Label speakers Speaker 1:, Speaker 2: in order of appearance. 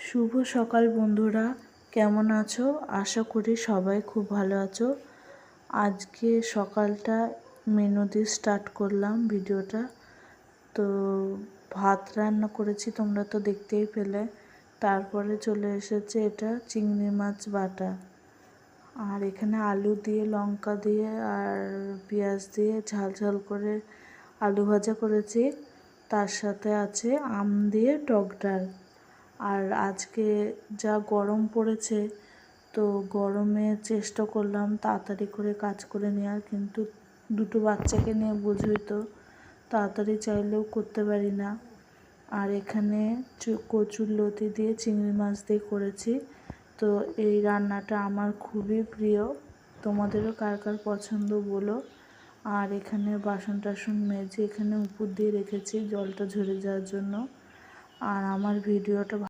Speaker 1: শুভ সকাল বন্ধুরা, কেমন আছো? আশা করি সবাই খুব ভালো আছো। আজকে সকালটা মেনু দিয়ে স্টার্ট করলাম ভিডিওটা। তো ভাত রান্না করেছি, তোমরা তো দেখতেই পেলে। তারপরে চলে এসেছে এটা চিংড়ি মাছ বাটা, আর এখানে আলু দিয়ে, লঙ্কা দিয়ে আর পেঁয়াজ দিয়ে ঝাল ঝাল করে আলু ভাজা করেছি। তার সাথে আছে আম দিয়ে টক ডাল। আর আজকে যা গরম পড়েছে, তো গরমে চেষ্টা করলাম তাড়াতাড়ি করে কাজ করে নেওয়ার, কিন্তু দুটো বাচ্চাকে নিয়ে বুঝই তো, তাড়াতাড়ি চাইলেও করতে পারি না। আর এখানে কচুর লতি দিয়ে চিংড়ি মাছ দিয়ে করেছি। তো এই রান্নাটা আমার খুবই প্রিয়, তোমাদেরও কার কার পছন্দ বলো। আর এখানে বাসন টাসন মেজে এখানে উপর দিয়ে রেখেছি জলটা ঝরে যাওয়ার জন্য। আর আমার ভিডিওটা